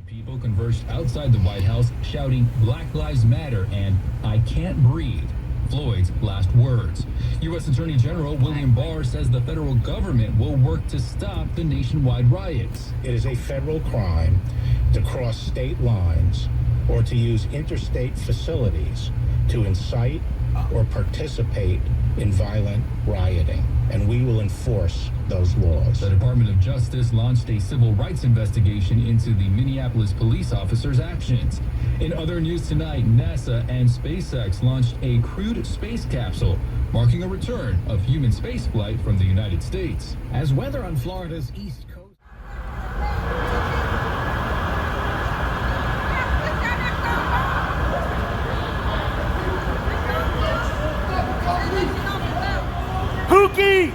People converged outside the White House shouting Black Lives Matter and I can't breathe, Floyd's last words. U.S. Attorney General William Barr says the federal government will work to stop the nationwide riots. It is a federal crime to cross state lines or to use interstate facilities to incite or participate in violent rioting, and we will enforce those laws. The Department of Justice launched a civil rights investigation into the Minneapolis police officers' actions. In other news tonight, NASA and SpaceX launched a crewed space capsule, marking a return of human spaceflight from the United States. As weather on Florida's east coast. Pookie!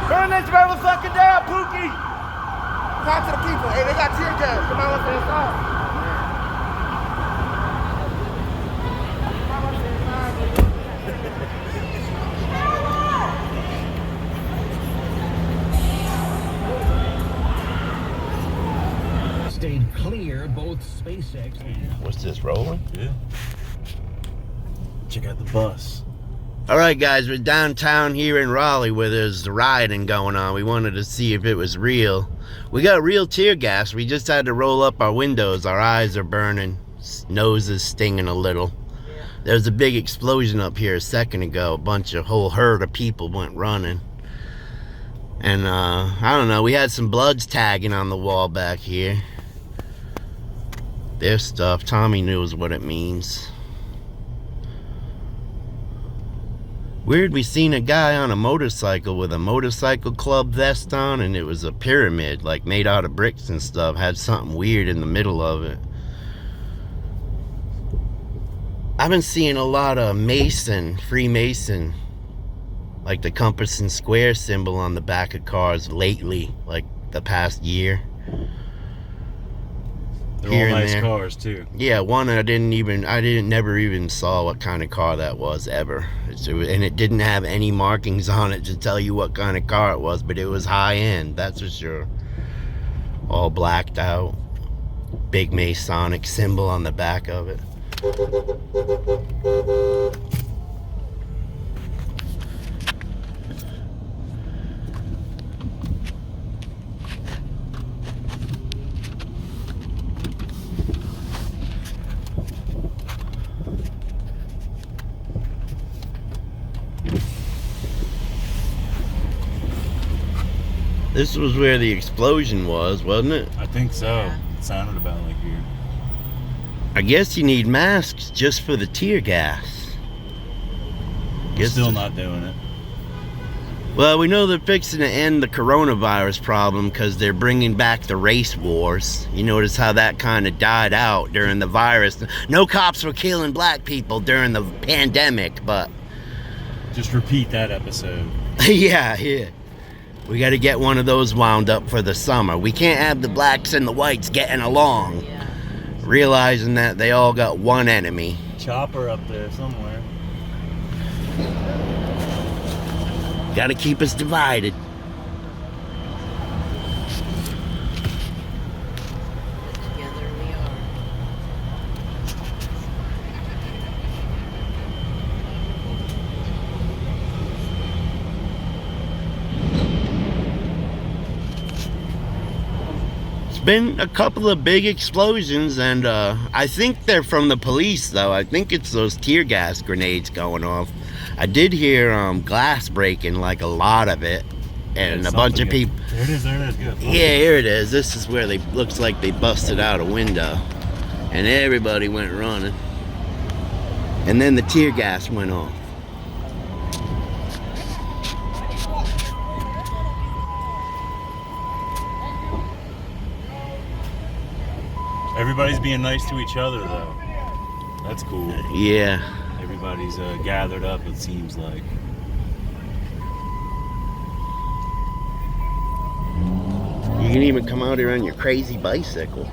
Burn this motherfucker down, Pookie! Talk to the people. Hey, they got tear gas. Come on, let's finish off. Stayed clear, both SpaceX and... What's this, rolling? Yeah. Check out the bus. All right, guys, we're downtown here in Raleigh where there's the rioting going on. We wanted to see if it was real. We got real tear gas. We just had to roll up our windows. Our eyes are burning. Noses stinging a little. There was a big explosion up here a second ago. A whole herd of people went running. And, I don't know, we had some bloods tagging on the wall back here. Their stuff. Tommy knows what it means. Weird, we seen a guy on a motorcycle with a motorcycle club vest on, and it was a pyramid, like made out of bricks and stuff. Had something weird in the middle of it. I've been seeing a lot of Freemason, like the compass and square symbol on the back of cars lately, like the past year. They're all nice cars too. Yeah, one I never even saw what kind of car that was ever. And it didn't have any markings on it to tell you what kind of car it was, but it was high end, that's for sure. All blacked out. Big Masonic symbol on the back of it. This was where the explosion was, wasn't it? I think so. It sounded about like here. I guess you need masks just for the tear gas. Still not doing it. Well, we know they're fixing to end the coronavirus problem because they're bringing back the race wars. You notice how that kind of died out during the virus. No cops were killing black people during the pandemic, but... Just repeat that episode. yeah. We got to get one of those wound up for the summer. We can't have the blacks and the whites getting along. Yeah. Realizing that they all got one enemy. Chopper up there somewhere. Got to keep us divided. Together we are. Been a couple of big explosions, and I think they're from the police, though. I think it's those tear gas grenades going off. I did hear glass breaking, like a lot of it, and a bunch of people. There it is. Good. Yeah, here it is. This is where looks like they busted out a window, and everybody went running. And then the tear gas went off. Everybody's being nice to each other, though. That's cool. Yeah. Everybody's gathered up, it seems like. You can even come out here on your crazy bicycle.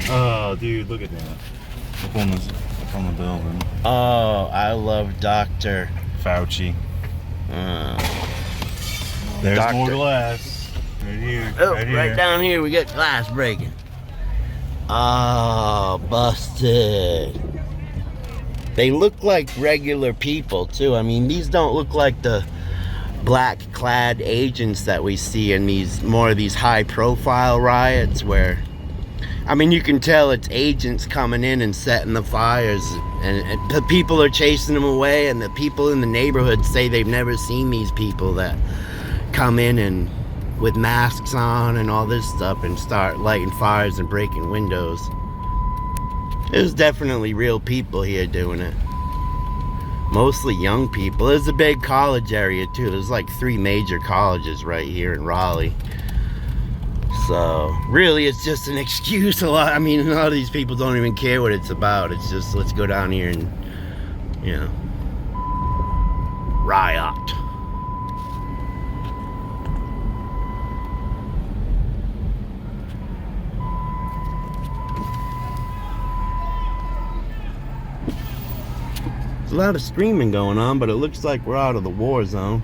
Oh, dude, look at that. Look on this. on the building. Oh, I love Dr. Fauci. There's Doctor. more glass. Right here. Oh, right here. right down here we got glass breaking. Oh, busted. They look like regular people too. I mean, these don't look like the black clad agents that we see in these more of these high profile riots where, I mean, you can tell it's agents coming in and setting the fires, and the people are chasing them away, and the people in the neighborhood say they've never seen these people that come in and with masks on and all this stuff and start lighting fires and breaking windows. There's definitely real people here doing it. Mostly young people. There's a big college area too. There's like 3 major colleges right here in Raleigh. So really it's just an excuse. A lot of these people don't even care what it's about. It's just, let's go down here and, you know, riot. There's a lot of screaming going on, but it looks like we're out of the war zone.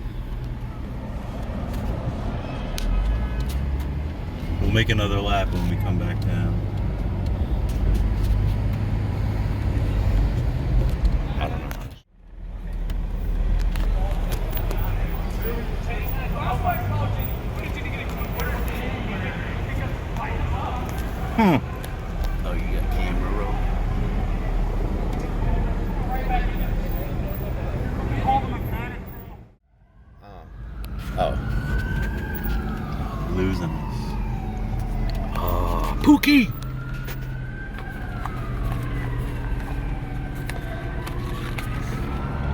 We'll make another lap when we come back down. I don't know. Oh, you got camera roll. Oh. Losing us. Oh, Pookie!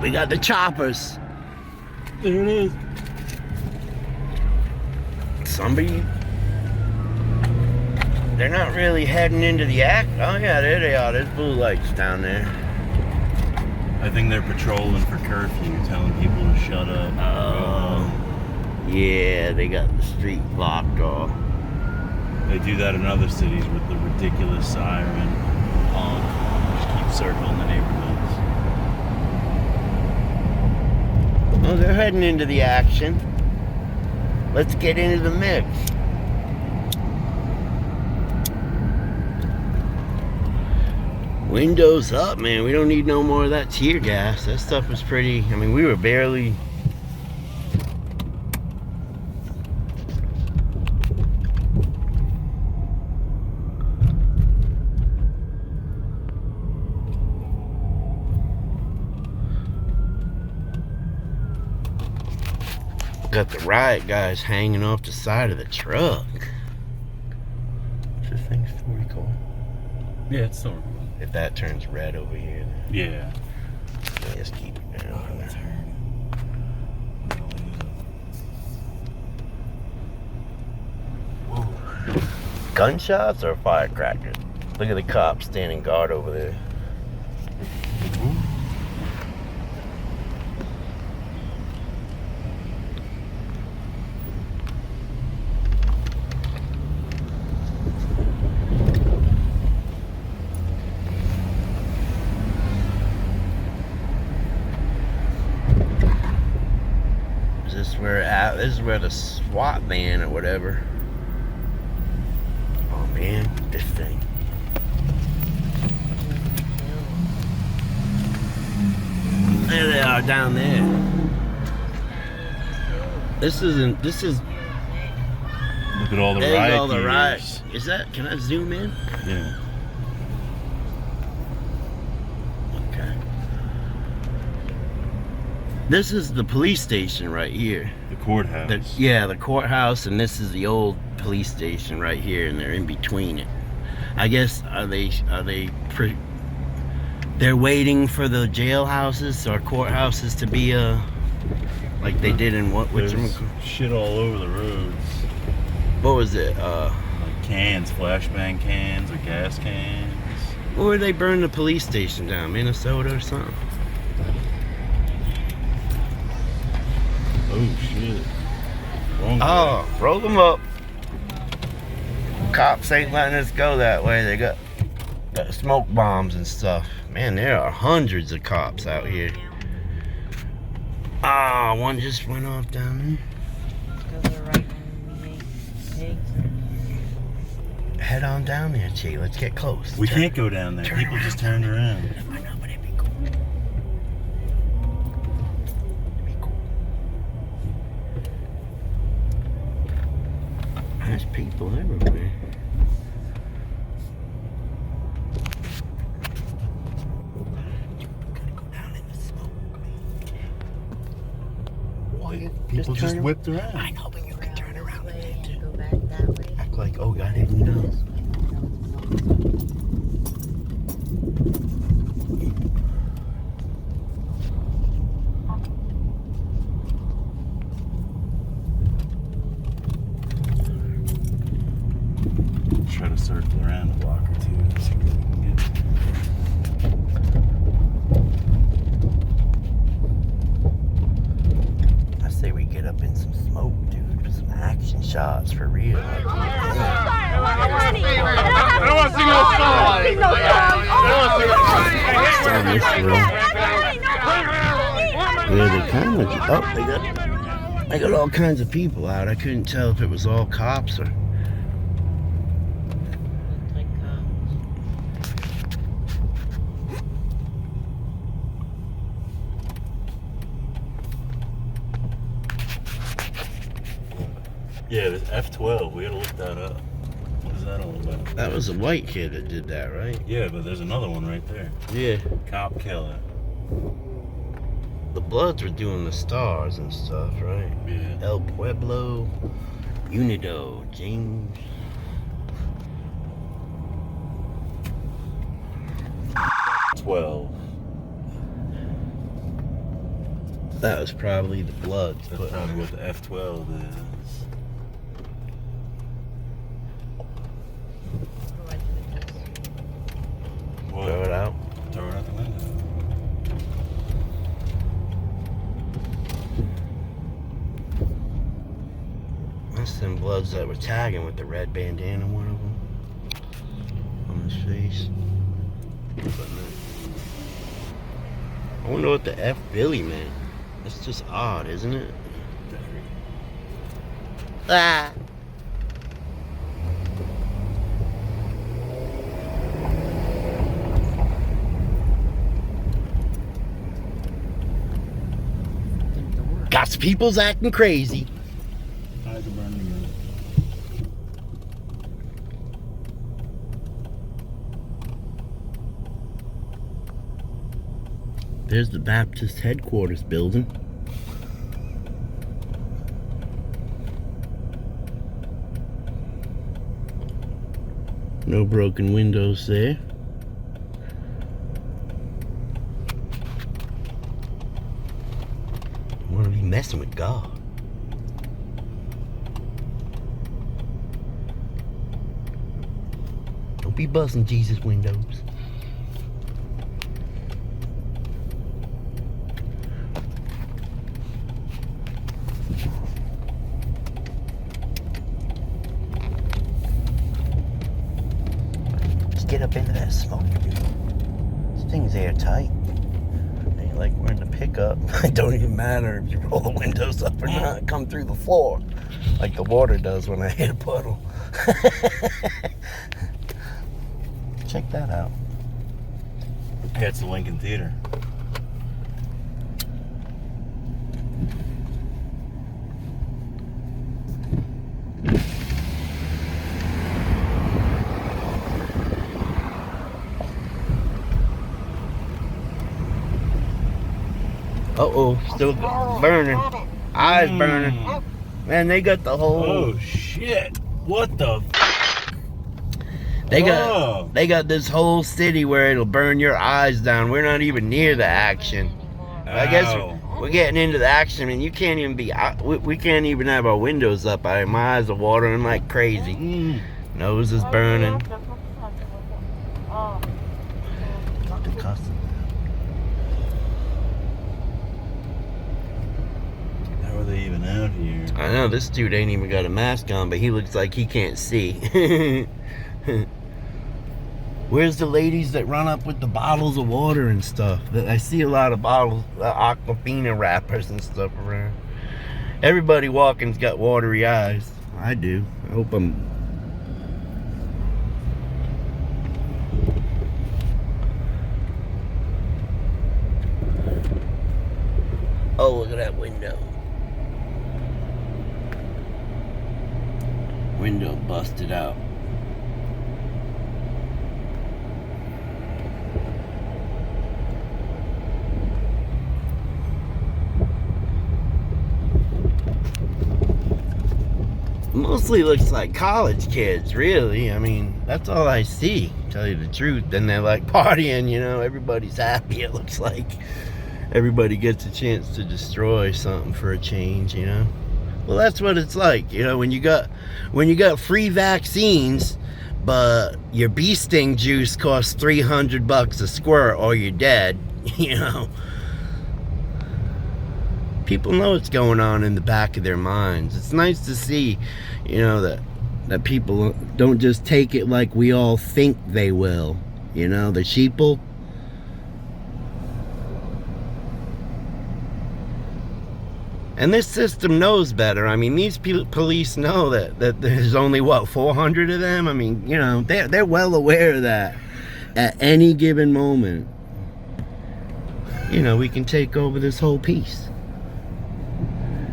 We got the choppers. There it is. Somebody. They're not really heading into the act. Oh yeah, there they are. There's blue lights down there. I think they're patrolling for curfew, telling people to shut up. Oh. Yeah, they got the street blocked off. They do that in other cities with the ridiculous siren. Just keep circling the neighborhoods. Well, they're heading into the action. Let's get into the mix. Windows up, man. We don't need no more of that tear gas. That stuff was pretty, I mean, we were barely. Got the riot guys hanging off the side of the truck. This thing's still recording. Yeah, it's still. If that turns red over here, then Yeah. just keep it down. Gunshots or firecrackers? Look at the cops standing guard over there. This is where the SWAT van or whatever. Oh man, this thing. There they are down there. This is Look at all the there's riot all the gears. riots. Is that, can I zoom in? Yeah. Okay. This is the police station right here. The courthouse. Yeah, the courthouse, and this is the old police station right here, and they're in between it. I guess they're waiting for the jailhouses or courthouses to be like they did in There's shit all over the roads. what was it? Like cans, flashbang cans or gas cans. Where they burned the police station down, Minnesota or something? Oh shit. Wrong way. Oh, roll them up. Cops ain't letting us go that way. They got Got smoke bombs and stuff. Man, there are hundreds of cops out here. Ah, one just went off down there. Let's go to the right when we make pigs. Head on down there, Chi. Let's get close. We can't go down there. People just turned around. I know, but it'd be cool. It'd be cool. There's people everywhere. Gotta go down in the smoke. People just whipped around. I know, but you can turn around in there too. Go back that way. Act like, oh, God, who knows? Try to circle around a block or two and see what we can get. I say we get up in some smoke, dude. Some action shots for real. Like, yeah, they kind of. Oh, they got all kinds of people out. I couldn't tell if it was all cops or. Looks like cops. Yeah, this F12. We gotta look that up. What is that all about? That was a white kid that did that, right? Yeah, but there's another one right there. Yeah. Cop killer. The Bloods were doing the stars and stuff, right? Yeah. El Pueblo, Unido, James. F12. That was probably the Bloods. That's probably what the F12 is. What? Throw it out. Throw it out the window. That's them Bloods that were tagging with the red bandana, one of them. On his face. I wonder what the F Billy meant. That's just odd, isn't it? Ah! Got people's acting crazy. Eyes are burning again. There's the Baptist headquarters building. No broken windows there. Want to be messing with God. Don't be busting Jesus' windows. Just get up into that smoke, dude. This thing's airtight. Ain't like we're in the pickup. It don't even matter if you roll the windows up or not. Come through the floor. Like the water does when I hit a puddle. Check that out. Yeah, it's the Lincoln Theater. Uh-oh, still burning. Eyes burning. Man, they got the whole... Oh, shit. What the They got this whole city where it'll burn your eyes down. We're not even near the action. I guess we're getting into the action, and you can't even be... We can't even have our windows up. My eyes are watering like crazy. Nose is burning. Got the custom. How are they even out here? I know, this dude ain't even got a mask on, but he looks like he can't see. Where's the ladies that run up with the bottles of water and stuff? I see a lot of bottles, Aquafina wrappers and stuff around. Everybody walking's got watery eyes. I do. I hope I'm... Oh, look at that window. Window busted out. Mostly looks like college kids, really. I mean, that's all I see, to tell you the truth. Then they're like partying, you know, everybody's happy, it looks like. Everybody gets a chance to destroy something for a change, you know. Well, that's what it's like, you know, when you got free vaccines, but your bee sting juice costs $300 a squirt or you're dead, you know. People know what's going on in the back of their minds. It's nice to see, you know, that people don't just take it like we all think they will, you know, the sheeple. And this system knows better. I mean, these police know that there's only, what, 400 of them? I mean, you know, they're well aware of that at any given moment, you know, we can take over this whole piece.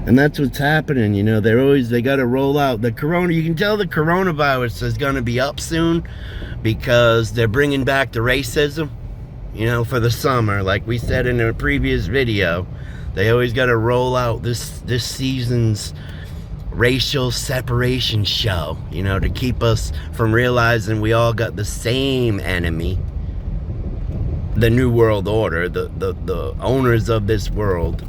And that's what's happening, you know. They got to roll out the corona. You can tell the coronavirus is going to be up soon because they're bringing back the racism, you know, for the summer. Like we said in a previous video, they always got to roll out this season's racial separation show, you know, to keep us from realizing we all got the same enemy, the New World Order, the owners of this world.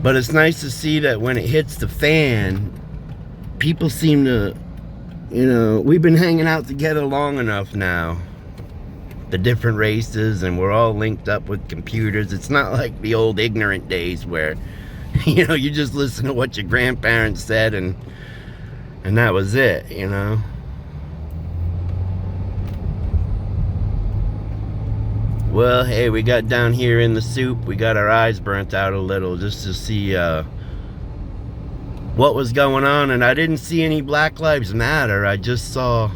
But it's nice to see that when it hits the fan, people seem to, you know, we've been hanging out together long enough now, the different races, and we're all linked up with computers. It's not like the old ignorant days where, you know, you just listen to what your grandparents said and that was it, you know. Well, hey, we got down here in the soup. We got our eyes burnt out a little just to see what was going on. And I didn't see any Black Lives Matter. I just saw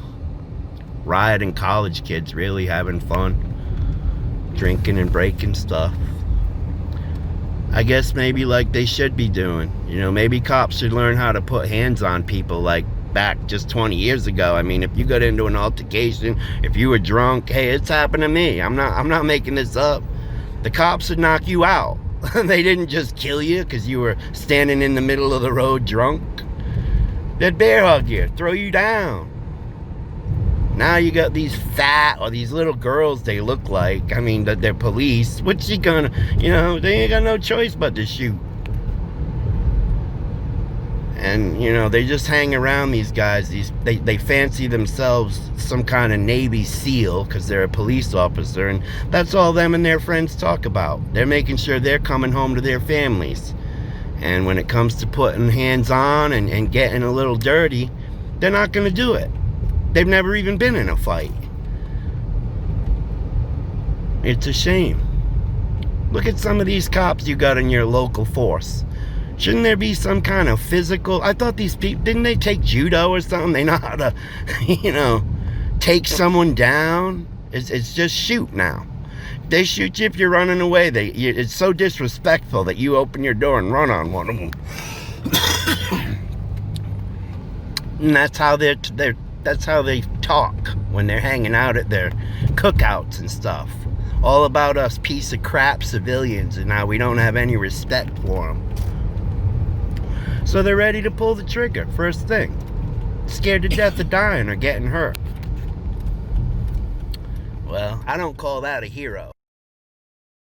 rioting college kids really having fun, drinking and breaking stuff. I guess maybe like they should be doing. You know, maybe cops should learn how to put hands on people like back just 20 years ago. I mean, if you got into an altercation, if you were drunk, hey, it's happened to me. I'm not making this up. The cops would knock you out. They didn't just kill you because you were standing in the middle of the road drunk. They'd bear hug you, throw you down. Now you got these fat, or these little girls they look like. I mean, they're police. What's she gonna, you know, they ain't got no choice but to shoot. And, you know, they just hang around these guys. They fancy themselves some kind of Navy SEAL because they're a police officer. And that's all them and their friends talk about. They're making sure they're coming home to their families. And when it comes to putting hands on and getting a little dirty, they're not going to do it. They've never even been in a fight. It's a shame. Look at some of these cops you got in your local force. Shouldn't there be some kind of physical? I thought these people, didn't they take judo or something? They know how to, you know, take someone down. It's just shoot now. They shoot you if you're running away. It's so disrespectful that you open your door and run on one of them. And that's how that's how they talk when they're hanging out at their cookouts and stuff. All about us piece of crap civilians, and now we don't have any respect for them. So they're ready to pull the trigger first thing. Scared to death of dying or getting hurt. Well, I don't call that a hero.